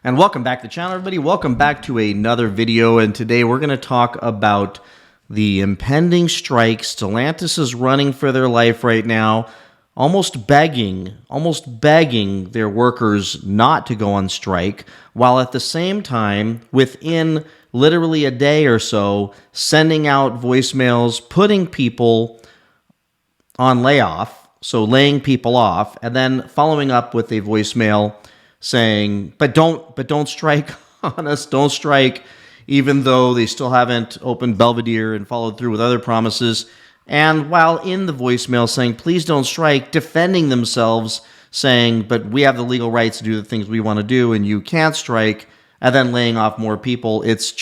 And welcome back to the channel, everybody. Welcome back to another video. And today we're going to talk about the impending strike. Stellantis is running for their life right now, almost begging their workers not to go on strike, while at the same time, within literally a day or so, sending out voicemails, putting people on layoff, so laying people off, and then following up with a voicemail saying, but don't strike on us, don't strike, even though they still haven't opened Belvedere and followed through with other promises. And while in the voicemail saying, please don't strike, defending themselves, saying, but we have the legal rights to do the things we want to do and you can't strike, and then laying off more people. It's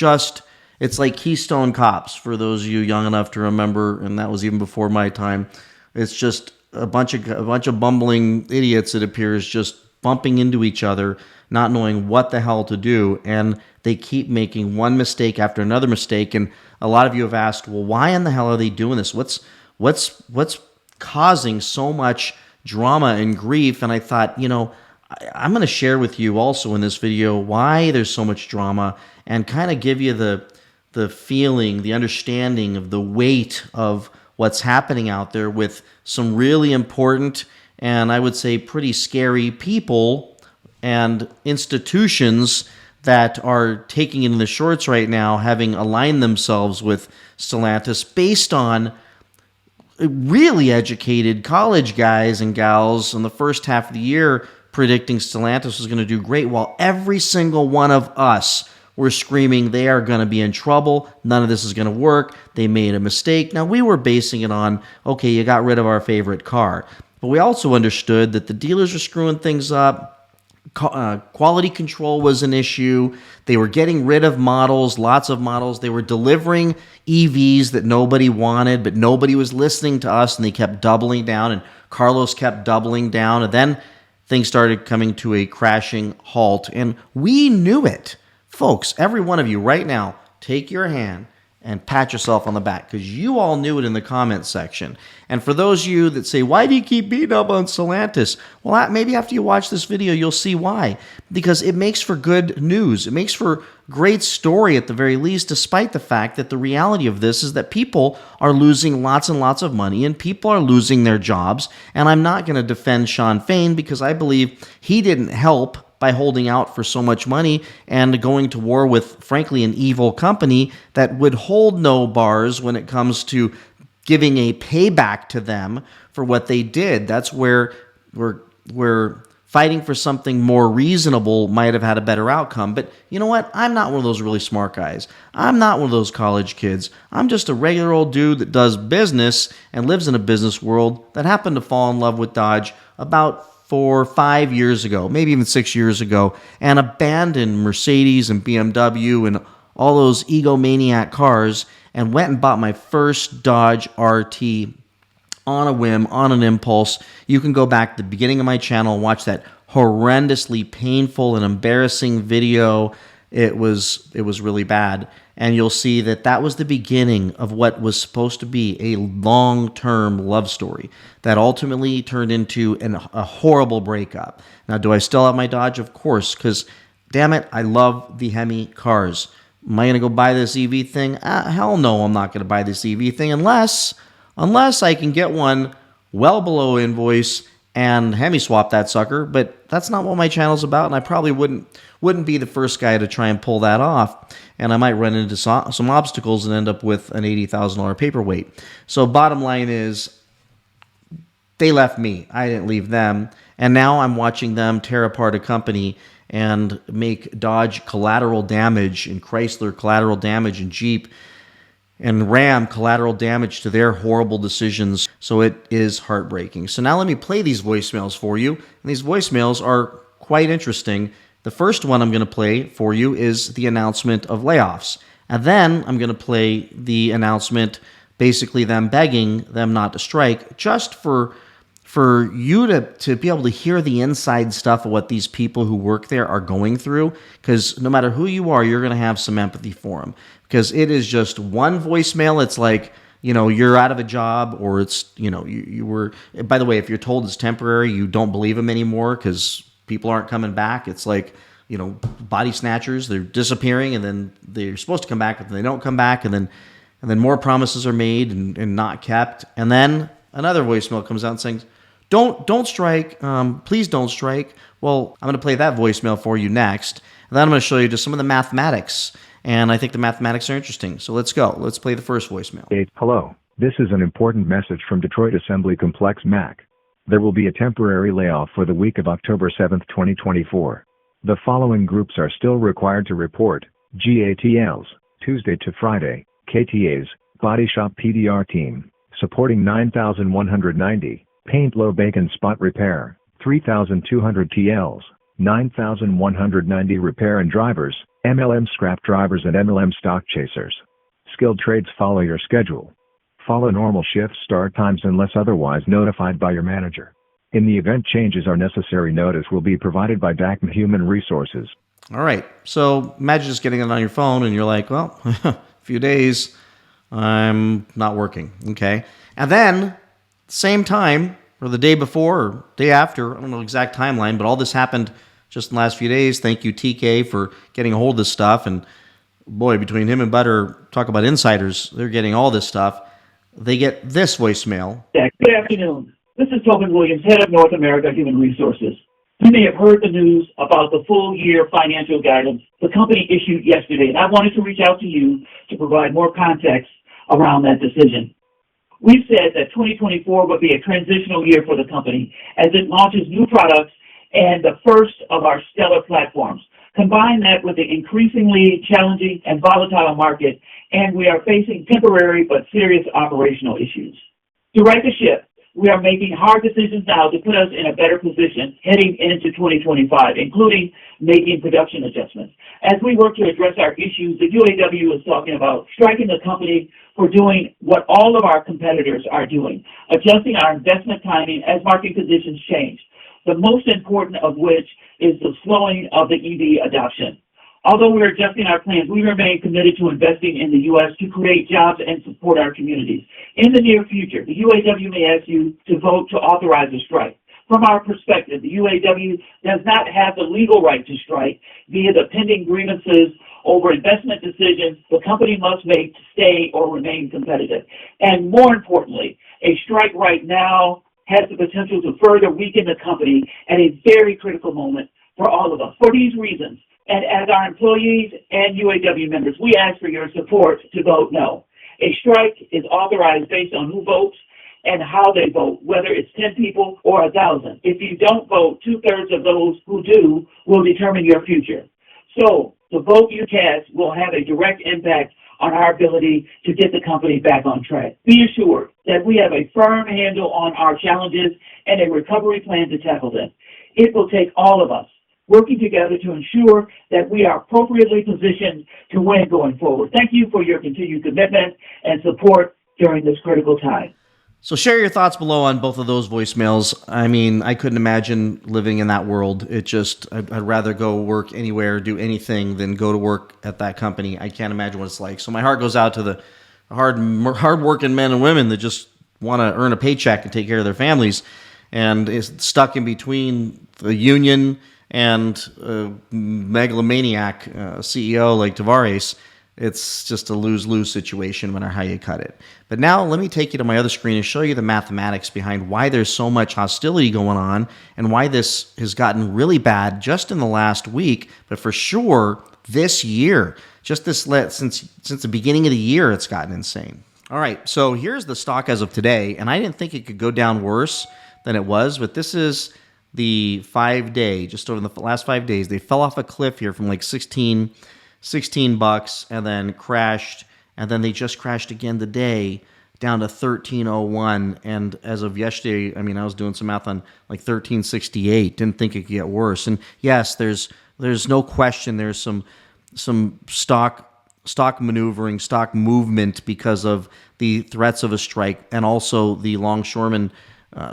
like Keystone Cops, for those of you young enough to remember, and that was even before my time. It's just a bunch of bumbling idiots, it appears, just bumping into each other, not knowing what the hell to do, and they keep making one mistake after another mistake. And a lot of you have asked, well, why in the hell are they doing this? What's causing so much drama and grief? And I thought, I'm going to share with you also in this video why there's so much drama, and kind of give you the feeling, the understanding of the weight of what's happening out there with some really important and I would say pretty scary people and institutions that are taking it in the shorts right now, having aligned themselves with Stellantis based on really educated college guys and gals in the first half of the year predicting Stellantis was going to do great, while every single one of us were screaming they are going to be in trouble, none of this is going to work, they made a mistake. Now, we were basing it on, okay, you got rid of our favorite car. But we also understood that the dealers were screwing things up. Quality control was an issue. They were getting rid of models, lots of models. They were delivering EVs that nobody wanted, but nobody was listening to us, and they kept doubling down, and Carlos kept doubling down, and then things started coming to a crashing halt, and we knew it. Folks, every one of you right now, take your hand and pat yourself on the back, because you all knew it in the comments section. And for those of you that say, why do you keep beating up on Stellantis? Well, maybe after you watch this video, you'll see why. Because it makes for good news. It makes for great story at the very least, despite the fact that the reality of this is that people are losing lots and lots of money, and people are losing their jobs. And I'm not going to defend Sean Fain, because I believe he didn't help by holding out for so much money and going to war with, frankly, an evil company that would hold no bars when it comes to giving a payback to them for what they did. That's where we're fighting for something more reasonable might have had a better outcome. But you know what? I'm not one of those really smart guys. I'm not one of those college kids. I'm just a regular old dude that does business and lives in a business world that happened to fall in love with Dodge about 4 or 5 years ago, maybe even 6 years ago, and abandoned Mercedes and BMW and all those egomaniac cars, and went and bought my first Dodge RT on a whim, on an impulse. You can go back to the beginning of my channel and watch that horrendously painful and embarrassing video. It was really bad. And you'll see that that was the beginning of what was supposed to be a long-term love story that ultimately turned into a horrible breakup. Now, do I still have my Dodge? Of course, because, damn it, I love the Hemi cars. Am I going to go buy this EV thing? Hell no, I'm not going to buy this EV thing unless I can get one well below invoice and Hemi swap that sucker. But that's not what my channel's about, and I probably wouldn't be the first guy to try and pull that off. And I might run into some obstacles and end up with an $80,000 paperweight. So bottom line is, they left me. I didn't leave them. And now I'm watching them tear apart a company and make Dodge collateral damage, and Chrysler collateral damage, and Jeep and Ram collateral damage to their horrible decisions. So it is heartbreaking. So now let me play these voicemails for you. And these voicemails are quite interesting. The first one I'm going to play for you is the announcement of layoffs. And then I'm going to play the announcement, basically them begging them not to strike, just for you to be able to hear the inside stuff of what these people who work there are going through. Because no matter who you are, you're going to have some empathy for them. Because it is just one voicemail. It's like, you're out of a job, or it's, you were, by the way, if you're told it's temporary, you don't believe them anymore because people aren't coming back. It's like, body snatchers. They're disappearing, and then they're supposed to come back, but they don't come back, and then more promises are made and not kept. And then another voicemail comes out saying, don't strike, please don't strike. Well, I'm going to play that voicemail for you next. And then I'm going to show you just some of the mathematics. And I think the mathematics are interesting. So let's go. Let's play the first voicemail. Hello. This is an important message from Detroit Assembly Complex MAC. There will be a temporary layoff for the week of October 7th, 2024. The following groups are still required to report: GATLs, Tuesday to Friday, KTAs, Body Shop PDR Team, supporting 9,190, Paint Low Bacon Spot Repair, 3,200 TLs, 9,190 Repair and Drivers, MLM Scrap Drivers and MLM Stock Chasers. Skilled trades follow your schedule. Follow normal shift start times unless otherwise notified by your manager. In the event changes are necessary, notice will be provided by DACM Human Resources. All right. So imagine just getting it on your phone and you're like, well, a few days, I'm not working. Okay. And then same time or the day before or day after, I don't know the exact timeline, but all this happened just in the last few days. Thank you, TK, for getting a hold of this stuff. And boy, between him and Butter, talk about insiders, they're getting all this stuff. They get this voicemail. Yeah, good afternoon. This is Tobin Williams, head of North America Human Resources. You may have heard the news about the full year financial guidance the company issued yesterday, and I wanted to reach out to you to provide more context around that decision. We've said that 2024 would be a transitional year for the company as it launches new products and the first of our stellar platforms. Combine that with the increasingly challenging and volatile market, and we are facing temporary but serious operational issues. To right the ship, we are making hard decisions now to put us in a better position heading into 2025, including making production adjustments. As we work to address our issues, the UAW is talking about striking the company for doing what all of our competitors are doing, adjusting our investment timing as market conditions change, the most important of which is the slowing of the EV adoption. Although we're adjusting our plans, we remain committed to investing in the U.S. to create jobs and support our communities. In the near future, the UAW may ask you to vote to authorize a strike. From our perspective, the UAW does not have the legal right to strike via the pending grievances over investment decisions the company must make to stay or remain competitive. And more importantly, a strike right now has the potential to further weaken the company at a very critical moment for all of us. For these reasons, and as our employees and UAW members, we ask for your support to vote no. A strike is authorized based on who votes and how they vote, whether it's 10 people or 1,000. If you don't vote, 2/3 of those who do will determine your future. So the vote you cast will have a direct impact on our ability to get the company back on track. Be assured that we have a firm handle on our challenges and a recovery plan to tackle them. It will take all of us working together to ensure that we are appropriately positioned to win going forward. Thank you for your continued commitment and support during this critical time. So share your thoughts below on both of those voicemails. I mean, I couldn't imagine living in that world. I'd rather go work anywhere, do anything than go to work at that company. I can't imagine what it's like. So my heart goes out to the hard-working men and women that just want to earn a paycheck and take care of their families and is stuck in between the union and megalomaniac CEO like Tavares. It's just a lose-lose situation no matter how you cut it. But now let me take you to my other screen and show you the mathematics behind why there's so much hostility going on and why this has gotten really bad just in the last week, but for sure this year. Just since the beginning of the year, it's gotten insane. All right, so here's the stock as of today, and I didn't think it could go down worse than it was, but this is the 5-day, just over the last 5 days. They fell off a cliff here from like $16 and then crashed, and then they just crashed again today down to 1301, and as of yesterday, I mean, I was doing some math on like 1368. Didn't think it could get worse. And yes, there's no question there's some stock maneuvering, stock movement because of the threats of a strike and also the longshoreman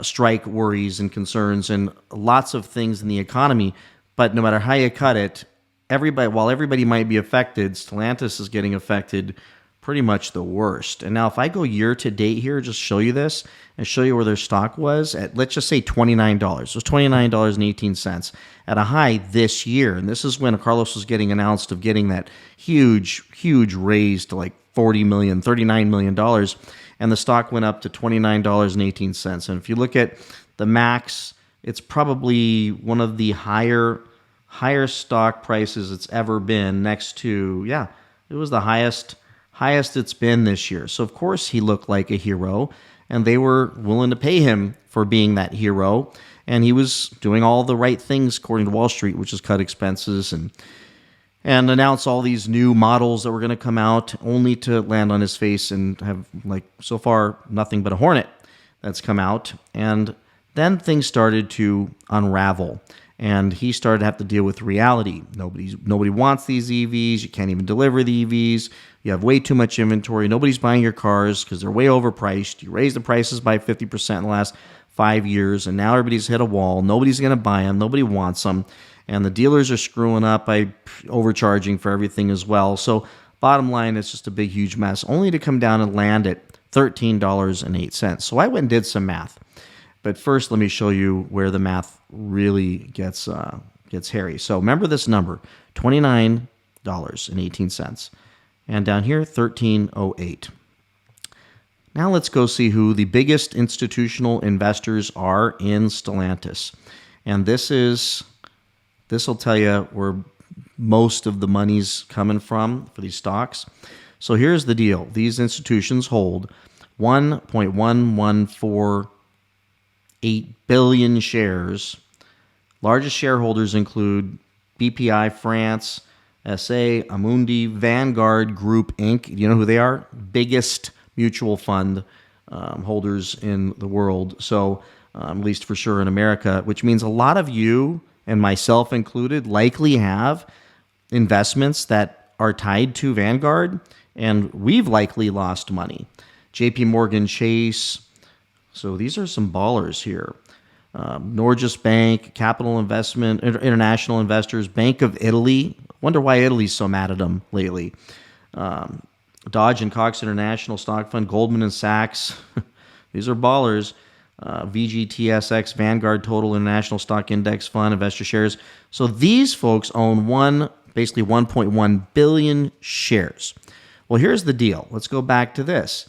strike worries and concerns and lots of things in the economy. But no matter how you cut it, while everybody might be affected, Stellantis is getting affected pretty much the worst. And now if I go year to date here, just show you this and show you where their stock was at, let's just say $29. It was $29.18 at a high this year. And this is when Carlos was getting announced of getting that huge raise to like $40 million, $39 million. And the stock went up to $29.18. And if you look at the max, it's probably one of the higher stock prices it's ever been, next to, it was the highest it's been this year. So of course he looked like a hero, and they were willing to pay him for being that hero. And he was doing all the right things according to Wall Street, which is cut expenses and announce all these new models that were going to come out, only to land on his face and have, like, so far nothing but a Hornet that's come out. And then things started to unravel, and he started to have to deal with reality. Nobody wants these EVs. You can't even deliver the EVs. You have way too much inventory. Nobody's buying your cars because they're way overpriced. You raised the prices by 50% in the last 5 years, and now everybody's hit a wall. Nobody's going to buy them. Nobody wants them. And the dealers are screwing up by overcharging for everything as well. So bottom line, it's just a big, huge mess, only to come down and land at $13.08. So I went and did some math. But first, let me show you where the math really gets hairy. So remember this number, $29.18. And down here, $13.08. Now let's go see who the biggest institutional investors are in Stellantis. And this will tell you where most of the money's coming from for these stocks. So here's the deal. These institutions hold 1.114 billion shares. Largest shareholders include BPI France, SA, Amundi, Vanguard Group Inc. You know who they are? Biggest mutual fund holders in the world. So at least for sure in America, which means a lot of you, and myself included, likely have investments that are tied to Vanguard, and we've likely lost money. JP Morgan Chase. So these are some ballers here. Norges Bank, Capital Investment, International Investors, Bank of Italy. Wonder why Italy's so mad at them lately. Dodge and Cox International Stock Fund, Goldman and Sachs. These are ballers. VGTSX, Vanguard Total International Stock Index Fund, Investor Shares. So these folks own basically 1.1 billion shares. Well, here's the deal. Let's go back to this.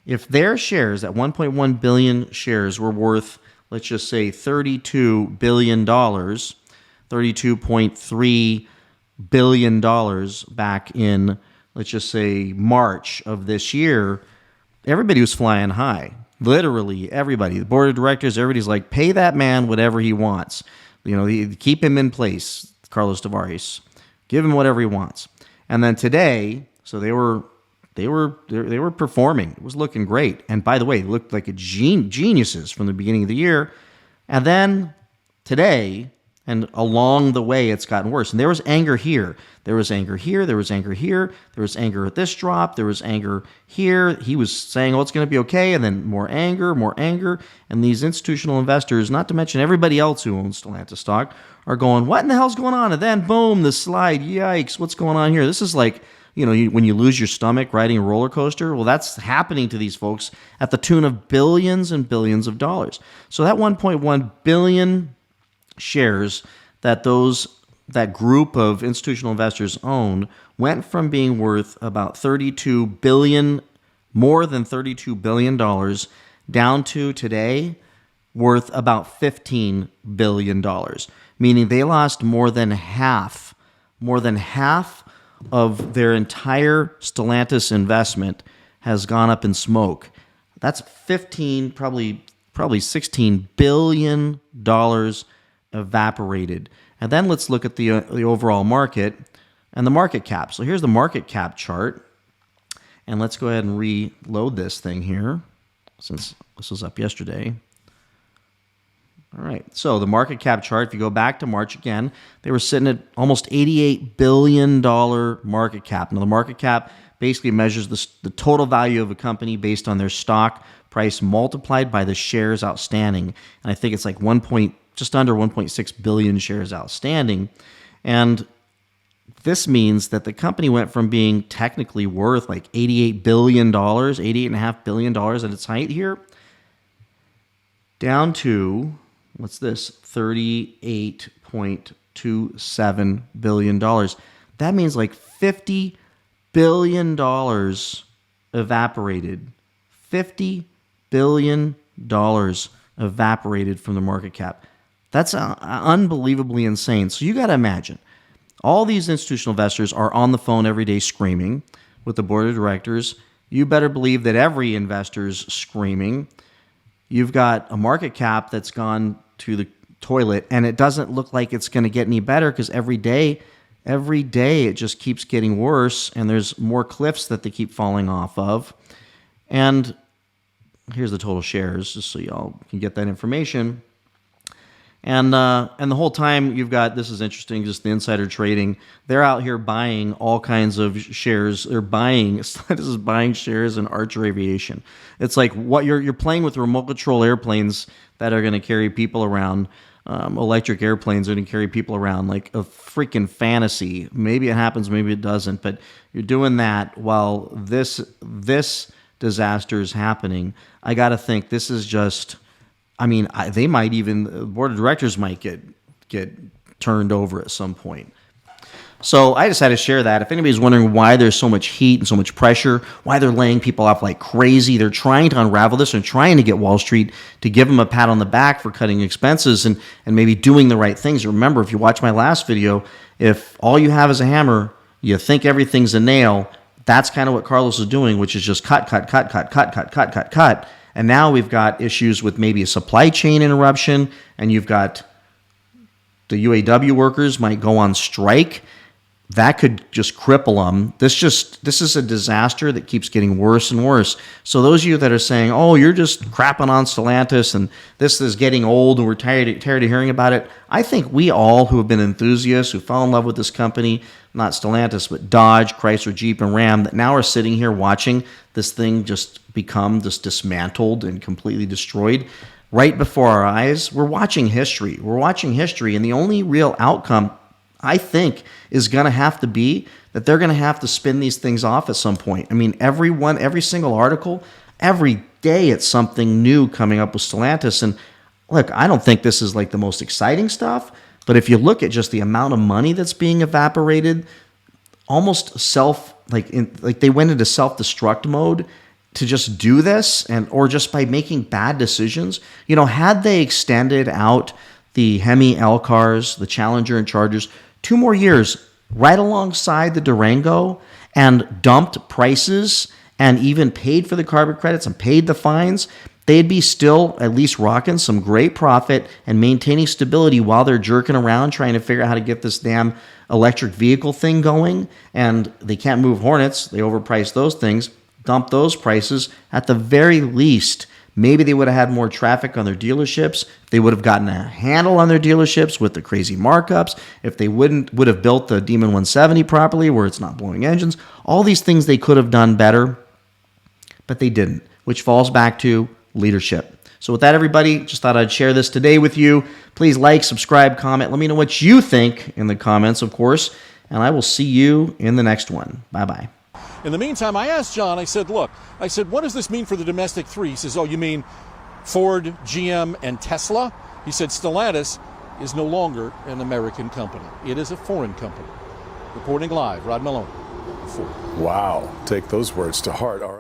If their shares, at 1.1 billion shares, were worth, let's just say $32 billion, $32.3 billion back in, let's just say, March of this year, everybody was flying high. Literally everybody. The board of directors, everybody's like, pay that man whatever he wants. Keep him in place, Carlos Tavares. Give him whatever he wants. And then today, so they were performing. It was looking great. And by the way, they looked like geniuses from the beginning of the year. And then today, and along the way, it's gotten worse. And there was anger here. There was anger here. There was anger here. There was anger at this drop. There was anger here. He was saying, oh, it's going to be okay. And then more anger. And these institutional investors, not to mention everybody else who owns Stellantis stock, are going, what in the hell's going on? And then, boom, the slide. Yikes, what's going on here? This is like, when you lose your stomach riding a roller coaster. Well, that's happening to these folks at the tune of billions and billions of dollars. So that 1.1 billion shares that group of institutional investors owned went from being worth about more than $32 billion down to today worth about $15 billion, meaning they lost more than half of their entire Stellantis investment has gone up in smoke. That's probably $16 billion evaporated. And then let's look at the overall market and the market cap. So here's the market cap chart. And let's go ahead and reload this thing here, since this was up yesterday. All right, so the market cap chart, if you go back to March again, they were sitting at almost $88 billion market cap. Now, the market cap basically measures the total value of a company based on their stock price multiplied by the shares outstanding. And I think it's like just under 1.6 billion shares outstanding. And this means that the company went from being technically worth like $88 billion, $88.5 billion at its height here, down to, what's this, $38.27 billion. That means like $50 billion evaporated. $50 billion evaporated from the market cap. That's unbelievably insane. So you got to imagine, all these institutional investors are on the phone every day screaming with the board of directors. You better believe that every investor's screaming. You've got a market cap that's gone to the toilet, and it doesn't look like it's going to get any better because every day it just keeps getting worse, and there's more cliffs that they keep falling off of. And here's the total shares, just so y'all can get that information. And the whole time you've got, this is interesting, just the insider trading. They're out here buying all kinds of shares. They're buying, this is buying shares in Archer Aviation. It's like what you're playing with remote control airplanes that are going to carry people around. Electric airplanes are going to carry people around like a freaking fantasy. Maybe it happens, maybe it doesn't. But you're doing that while this disaster is happening. I got to think this is just. I mean, they might even, the board of directors might get turned over at some point. So I just had to share that. If anybody's wondering why there's so much heat and so much pressure, why they're laying people off like crazy, they're trying to unravel this and trying to get Wall Street to give them a pat on the back for cutting expenses and maybe doing the right things. Remember, if you watch my last video, if all you have is a hammer, you think everything's a nail, that's kind of what Carlos is doing, which is just cut. And now we've got issues with maybe a supply chain interruption, and you've got the UAW workers might go on strike. That could just cripple them. This is a disaster that keeps getting worse and worse. So those of you that are saying, oh, you're just crapping on Stellantis and this is getting old and we're tired of hearing about it, I think we all who have been enthusiasts, who fell in love with this company, not Stellantis, but Dodge, Chrysler, Jeep, and Ram, that now are sitting here watching this thing just become just dismantled and completely destroyed right before our eyes. We're watching history. And the only real outcome, I think, is going to have to be that they're going to have to spin these things off at some point. I mean, every single article, every day it's something new coming up with Stellantis. And look, I don't think this is like the most exciting stuff, but if you look at just the amount of money that's being evaporated, almost they went into self-destruct mode to just do this, or just by making bad decisions. You know, had they extended out the Hemi L cars, the Challenger and Chargers, 2 more years right alongside the Durango, and dumped prices and even paid for the carbon credits and paid the fines, they'd be still at least rocking some great profit and maintaining stability while they're jerking around trying to figure out how to get this damn electric vehicle thing going. And they can't move Hornets. They overpriced those things, dump those prices. At the very least, maybe they would have had more traffic on their dealerships. They would have gotten a handle on their dealerships with the crazy markups. If they would have built the Demon 170 properly where it's not blowing engines. All these things they could have done better, but they didn't, which falls back to leadership. So with that, everybody, just thought I'd share this today with you. Please like, subscribe, comment. Let me know what you think in the comments, of course, and I will see you in the next one. Bye-bye. In the meantime, I asked John, I said, what does this mean for the domestic three? He says, oh, you mean Ford, GM, and Tesla? He said, Stellantis is no longer an American company. It is a foreign company. Reporting live, Rod Maloney, Ford. Wow. Take those words to heart. All right.